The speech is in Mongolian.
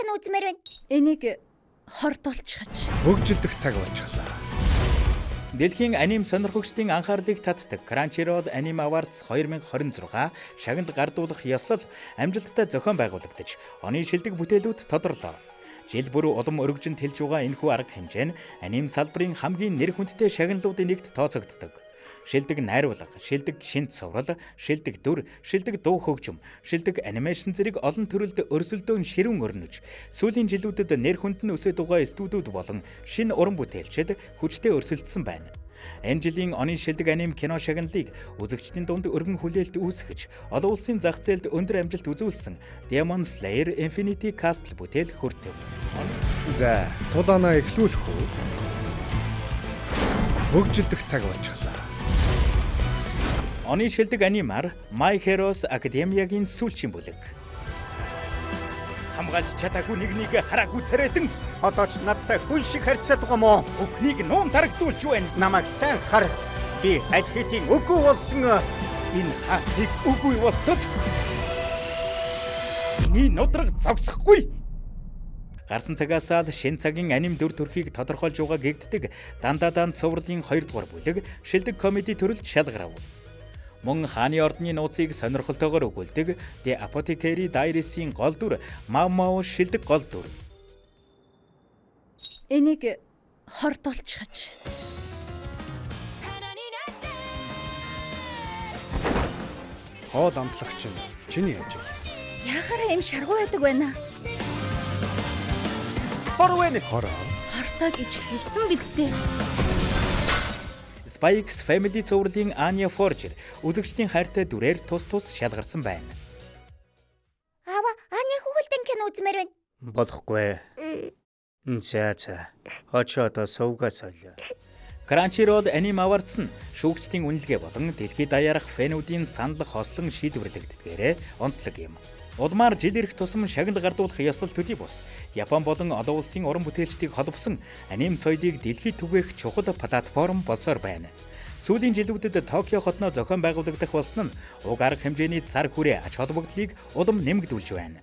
кино үзмээр байна. Энийг хордуулчихач. Хөгжилдөх цаг болчихлоо. Дэлхийн аним сонирхогчдын анхаарлыг татдаг Crunchyroll Anime Awards 2026 шагналд гардуулах ёслол амжилттай зохион байгуулагдаж, оны шилдэг бүтээлүүд тодорлоо. Жил бүр улам өргөжинд хэлж байгаа энэхүү арга хэмжээ нь аним салбарын хамгийн нэр хүндтэй шагналуудын нэгт тооцогддог. Шилдэг найруулга, шилдэг шинж соврал, шилдэг дүр, шилдэг дуу хөгжим, шилдэг анимашн зэрэг олон төрөлд өрсөлдөөн ширүүн өрнөж, сүүлийн жилүүдэд нэр хүнд нь өсөж байгаа студиуд болон шинэ уран бүтээлчид хүчтэй өрсөлдсөн байна. Энэ жилийн оны шилдэг аним кино шагналыг үзэгчдийн дунд өргөн хүлээлт үүсгэж, олон улсын зах зээлд өндөр амжилт үзүүлсэн Demon Slayer Infinity Castle бүтээл хүртэв. За, тулаанаа эхлүүлэх үү? Хөгжилдөх цаг болчихлоо. Оны шилдэг анимаар My Heroes Academia-гийн сүүлчийн бүлэг. Хамгаалж чадаагүй нэг хараагүй царайтан Одоо ч надтай хүн шиг харьцаад байгаа мó? бүхнийг нуун дарагдуулж байна. Намайг сайн хар. Би аль хэдийн үгүй болсон Энэ хаалтыг үгүй болтол миний нудраг зогсохгүй. Гарсан цагаас л шинэ цагийн аним дүр төрхийг тодорхойлж байгаа гэгддэг Дандаа цувралын 2 дугаар бүлэг шилдэг комеди төрөлд шалгарав. Мөн хааны ордны нууцыг сонирхолтойгоор өгүүлдэг The Apothecary Diaries-ийн гол дүр Маммао шилдэг гол дүр. Энийг хордуулчихач. Хоол амтлагч нь чиний ажил. Яхаараа юм шаргуу байдаг байна. Хорвэн. Хороо. Хортоо гэж хэлсэн биз дээ. Spikes Family цувралын Anya Forger үзэгчдийн хайртай дүрээр тус шалгарсан байна. Аава, Аня хүүхэлдэйн кино үзмээр байна. Болохгүй. За. Очоод сувгаа солио. Crunchyroll Anime Awards нь шүүгчдийн үнэлгээ болон дэлхийд даярах фэнүүдийн санал хослон шийдвэрлэгддгээрээ онцлог юм. Улмаар жил ирэх тусам шагнал гардуулах ёслол төдий бус. Япон болон олон улсын уран бүтээлчдийг холбосон аним соёлыг дэлхийд түгээх чухал платформ болсоор байна. Сүүлийн жилүүдэд Токио хотноо зохион байгуулагдах болсон нь уг арга хэмжээний цар хүрээ ач холбогдлыг улам нэмэгдүүлж байна.